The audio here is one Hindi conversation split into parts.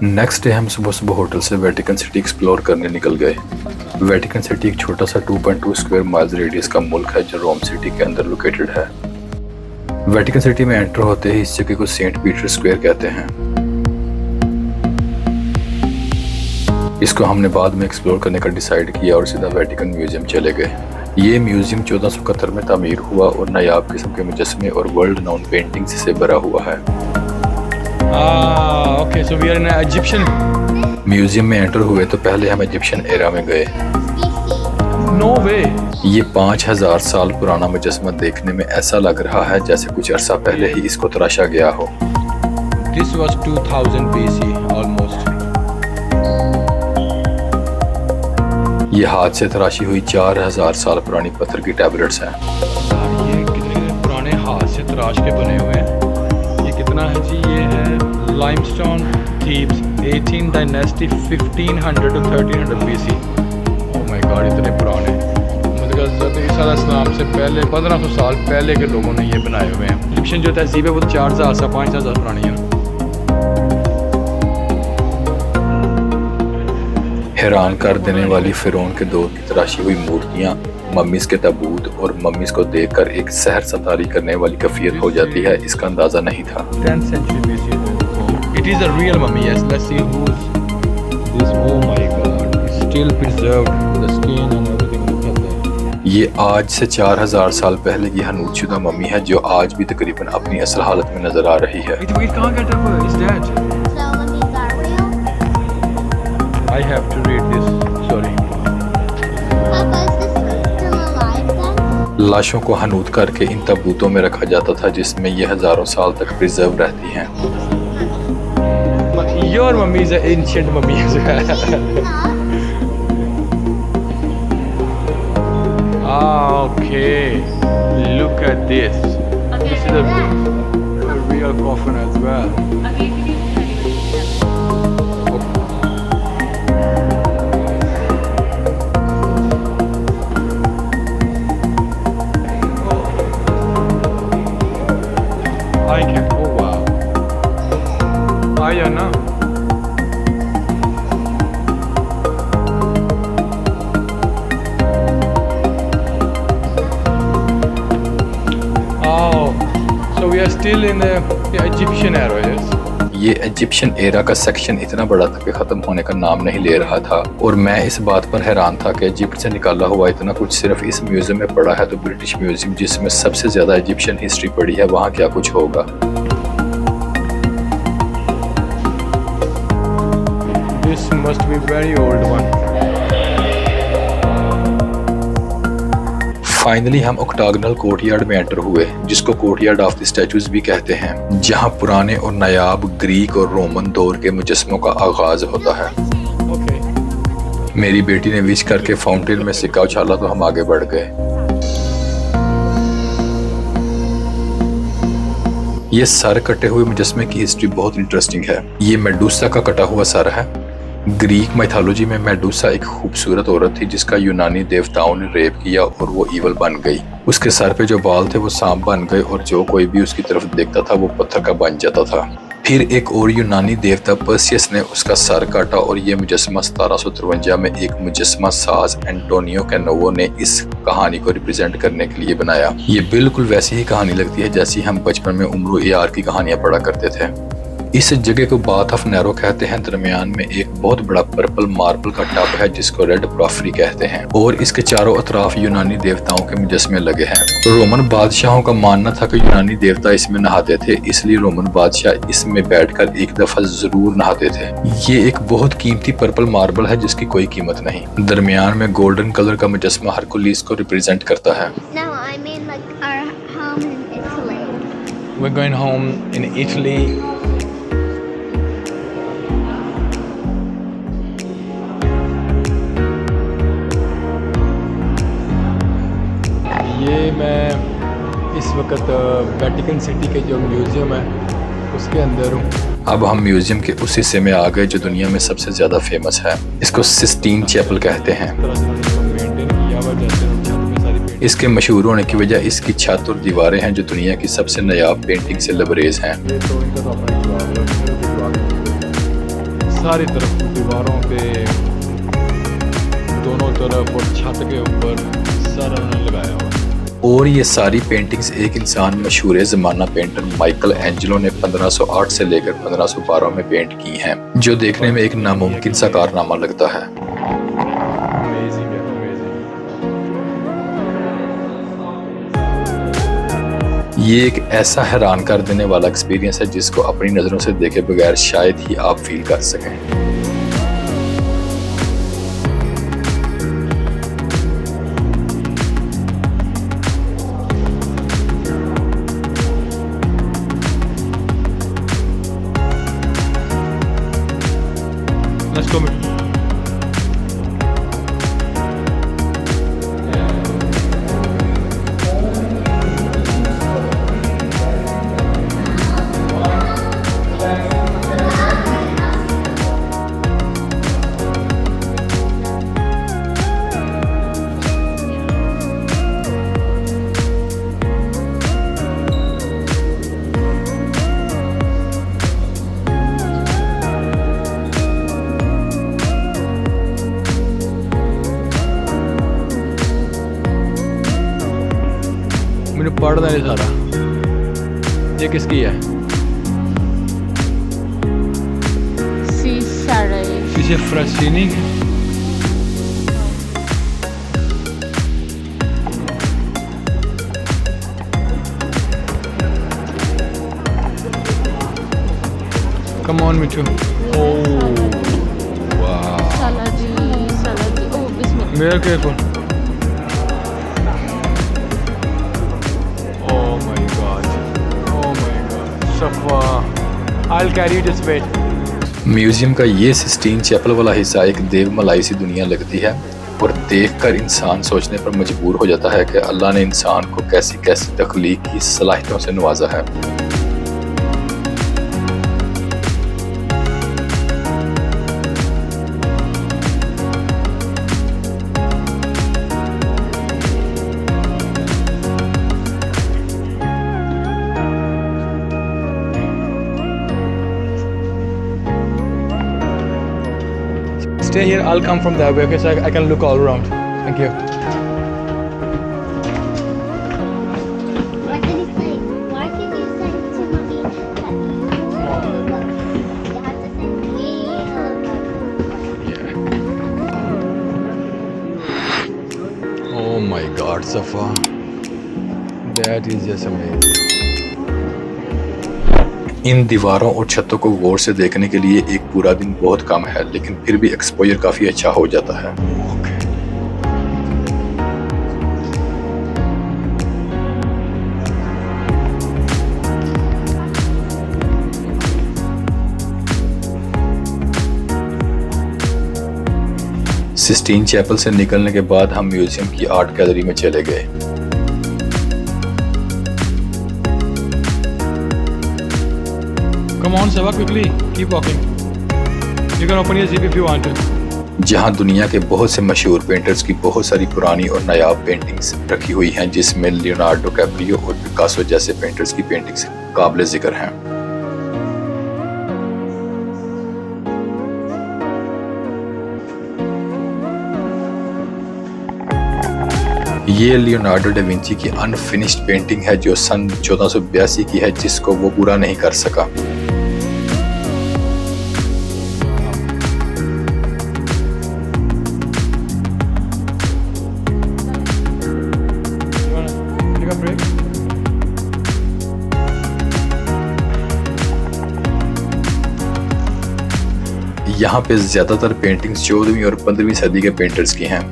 नेक्स्ट डे हम सुबह सुबह होटल से वेटिकन सिटी एक्सप्लोर करने निकल गए। वेटिकन सिटी एक छोटा सा 2.2 स्क्वायर माइल्स रेडियस का मुल्क है जो रोम सिटी के अंदर लोकेटेड है। वेटिकन सिटी में एंटर होते ही इस जगह को सेंट पीटर स्क्वायर कहते हैं। इसको हमने बाद में एक्सप्लोर करने का डिसाइड किया और सीधा वेटिकन म्यूजियम चले गए। ये म्यूजियम 1471 में तामीर हुआ और नायाब किस्म के मुजस्मे और वर्ल्ड नाउन पेंटिंग्स से भरा हुआ है। Okay, so we are in an Egyptian. Museum में एंटर हुए तो पहले हम इजिप्शियन एरा में गए। No way. ये 5000 साल पुराना मुजस्मा देखने में ऐसा लग रहा है जैसे कुछ अरसा पहले ही इसको तराशा गया हो। This was 2000 BC almost. ये हाथ से तराशी हुई 4000 साल पुरानी पत्थर की टैबलेट्स हैं। ये कितने पुराने हाथ से तराश के बने हुए हैं। ये कितना है जी? ये है limestone Thebes 18 dynasty 1500 to 1300 BC। Oh my God, इतने पुराने। मतलब हज़रत ईसा अलैहिस्सलाम से पहले 1500 साल पहले के लोगों ने ये बनाए हुए हैं। इजिप्शियन जो तहजीब है वो 4000 से 5000 पुरानी है। हैरान कर देने वाली फिरौन के दौर की तराशी हुई मूर्तियां, मम्मीज के ताबूत और मम्मीज को देखकर एक सहर सतारी करने वाली कैफियत हो जाती है, इसका अंदाजा नहीं था। 10th century BC. It is a real mummy. Yes, let's see who's this. Oh my God, it's still preserved, the skin and everything. Look at that. ये आज से 4000 साल पहले की हनूतशुदा मम्मी है जो आज भी तकरीबन अपनी असल हालत में नजर आ रही है। It can't get up. It's dead. So mummies are real? I have to read this. Sorry. Papa, is this still alive then? लाशों को हनूत करके इन ताबूतों में रखा जाता था जिसमें ये हजारों साल तक प्रिजर्व रहती हैं। Your mummy is an ancient mummy as well. Okay. Look at this. This is a real coffin as well. I can. Oh wow. Yeah, no. Oh, so we are still in the Egyptian era, yes? ये इजिप्शियन एरा का सेक्शन इतना बड़ा था कि ख़त्म होने का नाम नहीं ले रहा था और मैं इस बात पर हैरान था कि इजिप्ट से निकाला हुआ इतना कुछ सिर्फ इस म्यूज़ियम में पड़ा है तो ब्रिटिश म्यूज़ियम जिसमें सबसे ज़्यादा इजिप्शियन हिस्ट्री पड़ी है वहाँ क्या कुछ होगा। This must be very old one. Finally हम ऑक्टागनल कोर्टयार्ड में एंटर हुए जिसको कोर्टयार्ड ऑफ द स्टैचूज भी कहते हैं, जहां पुराने और नायाब ग्रीक और रोमन दौर के मुजस्मों का आगाज होता है। Okay. मेरी बेटी ने विश करके फाउंटेन में सिक्का उछाला तो हम आगे बढ़ गए। ये सर कटे हुए मुजस्मे की हिस्ट्री बहुत इंटरेस्टिंग है। ये मेडूसा का कटा हुआ सर है। ग्रीक माइथोलॉजी में मेडूसा एक खूबसूरत औरत थी जिसका यूनानी देवताओं ने रेप किया और वो ईवल बन गई। उसके सर पे जो बाल थे वो सांप बन गए और जो कोई भी उसकी तरफ देखता था वो पत्थर का बन जाता था। फिर एक और यूनानी देवता पर्सियस ने उसका सर काटा और ये मुजस्मा 1753 में एक मुजस्मा साज एंटोनियो कैनोवो ने इस कहानी को रिप्रेजेंट करने के लिए बनाया। ये बिल्कुल वैसी ही कहानी लगती है जैसी हम बचपन में उम्र यार की कहानियां पढ़ा करते थे। इस जगह को बाथ ऑफ नैरो कहते हैं। दरमियान में एक बहुत बड़ा पर्पल मार्बल का टब है जिसको रेड प्रॉफरी कहते हैं और इसके चारों अतराफ यूनानी देवताओं के मुजस्मे लगे हैं। रोमन बादशाहों का मानना था कि यूनानी देवता इसमें नहाते थे, इसलिए रोमन बादशाह इसमें बैठकर एक दफा जरूर नहाते थे। ये एक बहुत कीमती पर्पल मार्बल है जिसकी कोई कीमत नहीं। दरमियान में गोल्डन कलर का मुजस्मा हरकुलिस को रिप्रेजेंट करता है। No, I mean like our home in Italy. We're going home in Italy. ये मैं इस वक्त वेटिकन सिटी के जो म्यूज़ियम है उसके अंदर हूँ। अब हम म्यूजियम के उस हिस्से में आ गए जो दुनिया में सबसे ज्यादा फेमस है। इसको सिस्टीन चैपल कहते हैं। इसके मशहूर होने की वजह इसकी छत और दीवारें हैं जो दुनिया की सबसे नायाब पेंटिंग से लबरेज हैं। सारी तरफ दीवारों पे, दोनों तरफ और छत के ऊपर सारा उन्होंने लगाया हुआ है। और ये सारी पेंटिंग्स एक इंसान मशहूर ज़माना पेंटर माइकल एंजेलो ने 1508 से लेकर 1512 में पेंट की हैं, जो देखने में एक नामुमकिन सा कारनामा लगता है। अमेजिंग है, अमेजिंग। ये एक ऐसा हैरान कर देने वाला एक्सपीरियंस है जिसको अपनी नज़रों से देखे बगैर शायद ही आप फील कर सकें। Let's go. मैंने पढ़ना नहीं सारा। ये किसकी है? इसे फ्रांसीनी की। Come on, Michu. Oh, wow. Saladi. Oh, bismillah. Very careful. Oh my God. Safa. I'll carry this weight. Museum का ये सिस्टीन चैपल वाला हिस्सा एक देवमलाई सी दुनिया लगती है और देखकर इंसान सोचने पर मजबूर हो जाता है कि अल्लाह ने इंसान को कैसी कैसी तख्लीक की सलाहियतों से नवाजा है। Stay here. I'll come from that way. Okay, so I can look all around. Thank you. What did he say? Why did you say to mommy that you have to send me? Yeah. Oh my God, Safa. That is just amazing. इन दीवारों और छतों को गौर से देखने के लिए एक पूरा दिन बहुत कम है, लेकिन फिर भी एक्सपोजर काफी अच्छा हो जाता है। सिस्टीन चैपल से निकलने के बाद हम म्यूजियम की आर्ट गैलरी में चले गए। Come on, Safa, quickly. Keep walking. You can open your zip if you want to. जहां दुनिया के बहुत से मशहूर पेंटर्स की बहुत सारी पुरानी और नायाब पेंटिंग्स रखी हुई हैं, जिसमें लियोनार्डो कैप्रियो और पिकासो जैसे पेंटर्स की पेंटिंग्स काबिल जिक्र हैं। ये लियोनार्डो डा विंची की अनफिनिश्ड पेंटिंग है जो सन 1482 की है, जिसको वो पूरा नहीं कर सका। Take a break. यहाँ पे ज्यादातर पेंटिंग्स 14वीं और 15वीं सदी के पेंटर्स की हैं।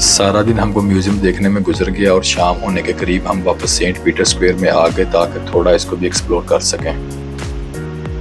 सारा दिन हमको म्यूजियम देखने में गुजर गया और शाम होने के करीब हम वापस सेंट पीटर स्क्वायर में आ गए ताकि थोड़ा इसको भी एक्सप्लोर कर सकें।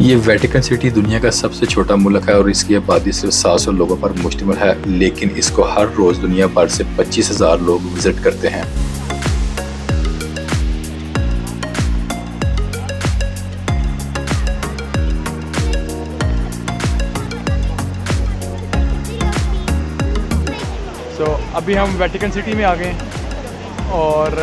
ये वेटिकन सिटी दुनिया का सबसे छोटा मुल्क है और इसकी आबादी सिर्फ 700 लोगों पर मुश्तमिल है, लेकिन इसको हर रोज दुनिया भर से 25,000 लोग विजिट करते हैं। अभी हम वेटिकन सिटी में आ गए हैं और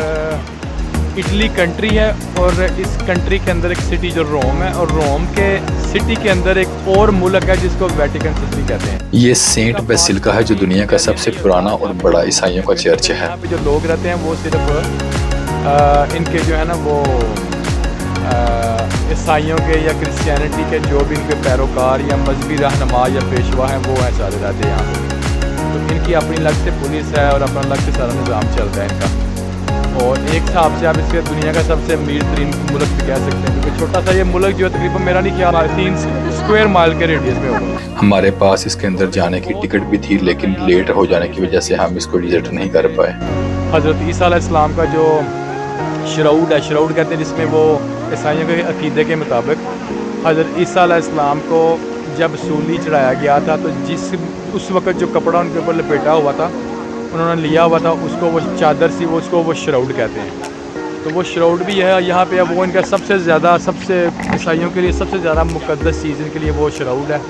इटली कंट्री है और इस कंट्री के अंदर एक सिटी जो रोम है और रोम के सिटी के अंदर एक और मुल्क है जिसको वेटिकन सिटी कहते हैं। ये सेंट बेसिलिका है जो दुनिया का सबसे पुराना और बड़ा ईसाइयों का चर्च है। यहाँ पे जो लोग रहते हैं वो सिर्फ इनके जो है ना वो ईसाइयों के या क्रिश्चियनिटी के जो भी इनके पैरोकार या मजहबी रहनुमा या पेशवा हैं वो हैं सारे रहते हैं यहाँ पे। तो इनकी अपनी अलग से पुलिस है और अपना अलग से सारा निज़ाम चलता है इनका। और एक हिसाब से आप इसके दुनिया का सबसे अमीर तरीन मुल्क भी कह सकते हैं क्योंकि छोटा सा ये मुल्क जो तकरीबन मेरा नहीं ख्याल 3 स्क्वायर माइल के रेडियस में होगा। हमारे पास इसके अंदर जाने की टिकट भी थी लेकिन लेट हो जाने की वजह से हम इसको विजिट नहीं कर पाए। हज़रत ईसा अलैहिस्सलाम का जो शराउड है, शराउड कहते हैं जिसमें वो ईसाइयों के अकीदे के मुताबिक हज़रत ईसा अलैहिस्सलाम को जब सूली चढ़ाया गया था तो उस वक़्त जो कपड़ा उनके ऊपर लपेटा हुआ था उन्होंने लिया हुआ था उसको वो चादर सी वो उसको वो शराउड कहते हैं। तो वो शराउड भी है यहाँ पे। अब वो इनका सबसे ईसाइयों के लिए सबसे ज़्यादा मुक़द्दस चीज़ इनके लिए वो शराउड है।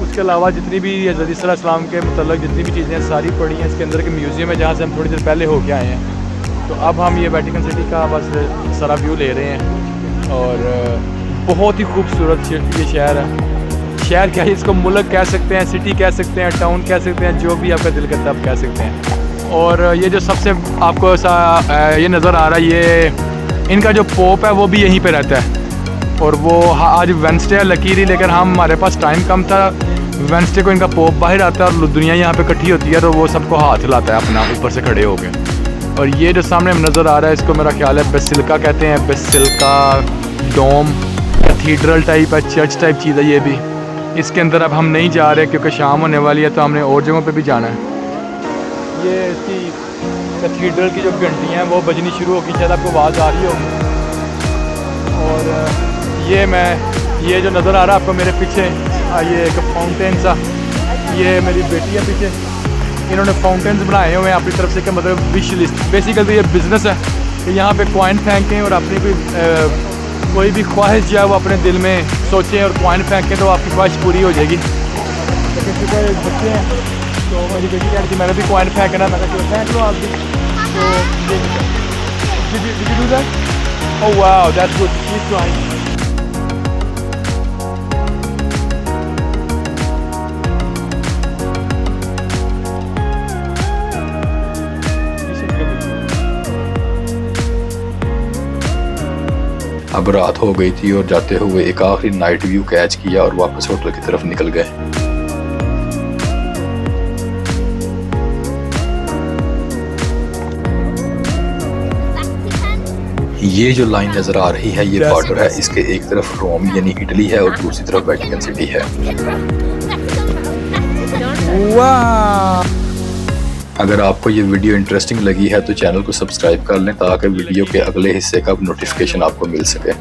उसके अलावा जितनी भी हज़रत ईसा अलैहिस्सलाम के मतलब जितनी भी चीज़ें सारी पड़ी हैं इसके अंदर के म्यूज़ियम है जहाँ से हम थोड़ी देर पहले होके आए हैं। तो अब हम ये वेटिकन सिटी का बस सारा व्यू ले रहे हैं और बहुत ही खूबसूरत ये शहर है। शहर क्या है इसको मुल्क कह सकते हैं, सिटी कह सकते हैं, टाउन कह सकते हैं, जो भी आपका दिल करता है आप कह सकते हैं। और ये जो सबसे आपको ये नज़र आ रहा है ये इनका जो पोप है वो भी यहीं पे रहता है। और वो आज वेंसडे है लकीरी लेकर हमारे पास टाइम कम था। वेंसडे को इनका पोप बाहर आता है और दुनिया यहाँ पे इकट्ठी होती है तो वो सबको हाथ हिलाता है अपना ऊपर से खड़े हो गए। और ये जो सामने हम नज़र आ रहा है इसको मेरा ख्याल है बेसिलिका कहते हैं। बेसिलिका डोम कैथीड्रल टाइप है, चर्च टाइप चीज़ है ये भी। इसके अंदर अब हम नहीं जा रहे क्योंकि शाम होने वाली है तो हमने और जगहों पे भी जाना है। ये इसकी कैथीड्रल की जो घंटियाँ हैं वो बजनी शुरू होगी, शायद आपको आवाज़ आ रही होगी। और ये जो नज़र आ रहा है आपको मेरे पीछे ये एक फाउंटेन सा, ये मेरी बेटी है पीछे। इन्होंने फाउंटेन्स बनाए हुए हैं अपनी तरफ से कि मतलब विश लिस्ट बेसिकली ये बिज़नेस है कि यहाँ पे कॉइन फेंकें और अपनी कोई भी ख्वाहिश जो है वो अपने दिल में सोचें और कॉइन फेंकें तो आपकी ख्वाहिश पूरी हो जाएगी। लेकिन सुबह बच्चे हैं तो मेरी बेटी कह रही थी मैंने भी कॉइन फेंकना, मैंने कहा फेंक लो आप भी। तो did you do that? Oh wow, that's good. Keep trying. अब रात हो गई थी और जाते हुए एक आखिरी नाइट व्यू कैच किया और वापस होटल की तरफ निकल गए। ये जो लाइन नजर आ रही है ये बॉर्डर है, इसके एक तरफ रोम यानी इटली है और दूसरी तरफ वेटिकन सिटी है। अगर आपको ये वीडियो इंटरेस्टिंग लगी है तो चैनल को सब्सक्राइब कर लें ताकि वीडियो के अगले हिस्से का नोटिफिकेशन आपको मिल सके।